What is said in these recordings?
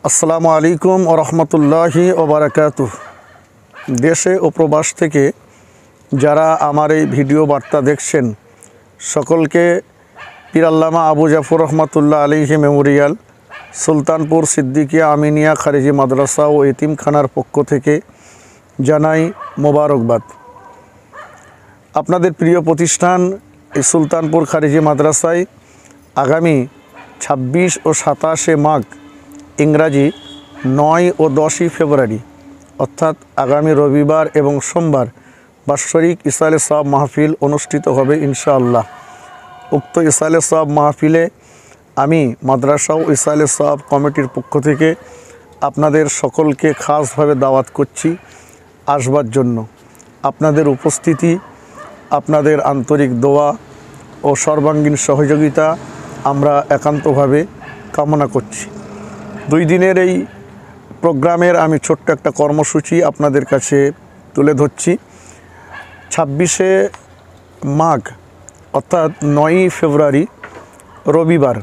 আসসালামু আলাইকুম ওয়া রাহমাতুল্লাহি ওয়া বারাকাতুহু। দেশে ও প্রবাস থেকে যারা আমার এই ভিডিও বার্তা দেখছেন সকলকে পীর আল্লামা আবু জাফর রহমাতুল্লাহ আলাইহি মেমোরিয়াল সুলতানপুর সিদ্দিকিয়া আমিনিয়া খারিজি মাদ্রাসা ও এতিমখানার পক্ষ থেকে জানাই মোবারকবাদ। আপনাদের প্রিয় প্রতিষ্ঠান এই সুলতানপুর খারিজি মাদ্রাসায় আগামী 26 ও 27 মাঘ ইংরাজি 9 ও 10 ফেব্রুয়ারি অর্থাৎ আগামী রবিবার এবং সোমবার বাৎসরিক ইসালে সওয়াব মাহফিল অনুষ্ঠিত হবে ইনশাআল্লাহ। উক্ত ইসালে সওয়াব মাহফিলে আমি মাদ্রাসা ও ইসালে সওয়াব কমিটির পক্ষ থেকে আপনাদের সকলকে খাসভাবে দাওয়াত করছি আসবার জন্য। আপনাদের উপস্থিতি, আপনাদের আন্তরিক দোয়া ও সর্বাঙ্গীন সহযোগিতা আমরা একান্তভাবে কামনা করছি। 2 দিনের এই প্রোগ্রামের আমি ছোট্ট একটা কর্মসূচি আপনাদের কাছে তুলে ধরছি। 26শে মাঘ অর্থাৎ 9ই ফেব্রুয়ারি রবিবার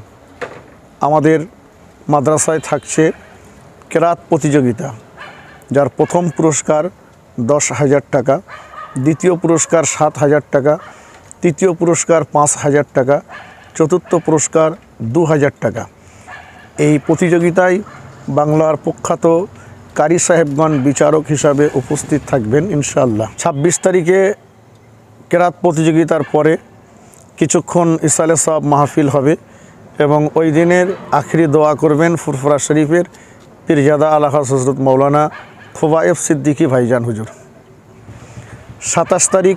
আমাদের মাদ্রাসায় থাকছে কেরাত প্রতিযোগিতা, যার প্রথম পুরস্কার 10,000 টাকা, দ্বিতীয় পুরস্কার 7,000 টাকা, তৃতীয় পুরস্কার 5,000 টাকা, চতুর্থ পুরস্কার 2,000 টাকা। এই প্রতিযোগিতায় বাংলার প্রখ্যাত কারি সাহেবগণ বিচারক হিসাবে উপস্থিত থাকবেন ইনশাআল্লাহ। 26 তারিখে কেরাত প্রতিযোগিতার পরে কিছুক্ষণ ইসালে সওয়াব মাহফিল হবে এবং ওই দিনের আখিরি দোয়া করবেন ফুরফুরা শরীফের পীরজাদা আলহাজ হযরত মাওলানা খোবায়েব সিদ্দিকী ভাইজান হুজুর। 27 তারিখ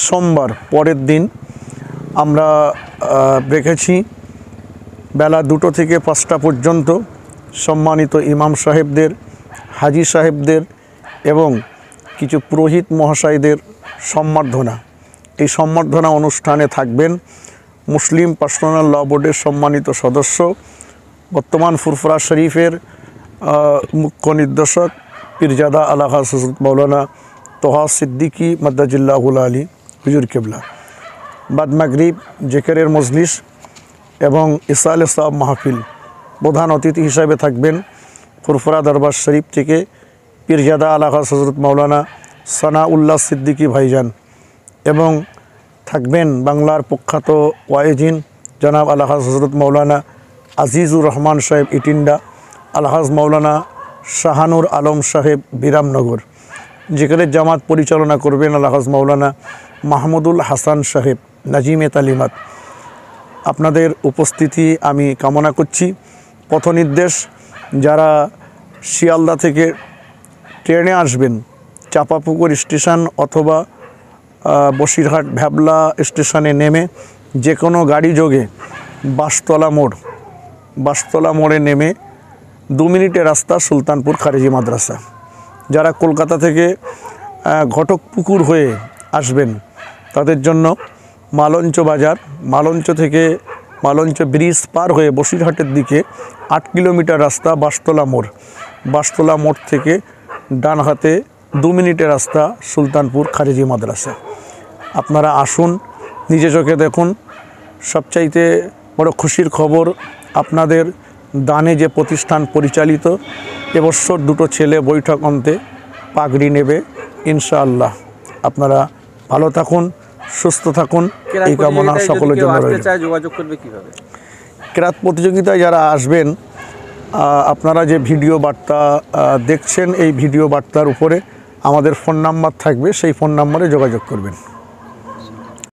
সোমবার পরের দিন আমরা রেখেছি বেলা 2টো থেকে 5টা পর্যন্ত সম্মানিত ইমাম সাহেবদের, হাজি সাহেবদের এবং কিছু পুরোহিত মহাশয়দের সম্বর্ধনা। এই সম্বর্ধনা অনুষ্ঠানে থাকবেন মুসলিম পার্সোনাল ল বোর্ডের সম্মানিত সদস্য, বর্তমান ফুরফুরা শরীফের মুখ্য নির্দেশক পীরজাদা আলহাজ হযরত মাওলানা তোহা সিদ্দিকী মাদ্দাজিল্লাহুল আলী হুজুর কেবলা। বাদ মাগরিব জিকিরের মজলিস এবং ইসালে সওয়াব মাহফিল। প্রধান অতিথি হিসাবে থাকবেন ফুরফুরা দরবার শরীফ থেকে পীরজাদা আলহাজ হযরত মাওলানা সানাউল্লাহ সিদ্দিকী ভাইজান এবং থাকবেন বাংলার প্রখ্যাত ওয়াইজিন জনাব আলহাজ হযরত মাওলানা আজিজুর রহমান সাহেব ইটিন্ডা, আলহাজ মাওলানা শাহানুর আলম সাহেব বিরামনগর। জিকিরের জামাত পরিচালনা করবেন আলহাজ মাওলানা মাহমুদুল হাসান সাহেব নাজিমে তালিমাত। আপনাদের উপস্থিতি আমি কামনা করছি। পথ নির্দেশ, যারা শিয়ালদা থেকে ট্রেনে আসবেন চাঁপাপুকুর স্টেশন অথবা বসিরহাট ভ্যাবলা স্টেশনে নেমে যে কোনো গাড়ি যোগে বাসতলা মোড়ে নেমে 2 মিনিটের রাস্তা সুলতানপুর খারিজি মাদ্রাসা। যারা কলকাতা থেকে ঘটকপুকুর হয়ে আসবেন তাদের জন্য মালঞ্চ বাজার, মালঞ্চ থেকে মালঞ্চ ব্রিজ পার হয়ে বসিরহাটের দিকে 8 কিলোমিটার রাস্তা বাসতলা মোড় থেকে ডান হাতে 2 মিনিটের রাস্তা সুলতানপুর খারিজি মাদ্রাসা। আপনারা আসুন, নিজে চোখে দেখুন। সবচাইতে বড় খুশির খবর, আপনাদের দানে যে প্রতিষ্ঠান পরিচালিত, এবছর 2টো ছেলে বৈঠক অন্তে পাগড়ি নেবে ইনশাআল্লাহ। আপনারা ভালো থাকুন, সুস্থ থাকুন, এই কামনা সকলের জন্য রইল। যোগাযোগ করবে কিভাবে? কেরাত প্রতিযোগিতায় যারা আসবেন, আপনারা যে ভিডিও বার্তা দেখছেন এই ভিডিও বার্তার উপরে আমাদের ফোন নাম্বার থাকবে, সেই ফোন নাম্বারে যোগাযোগ করবেন।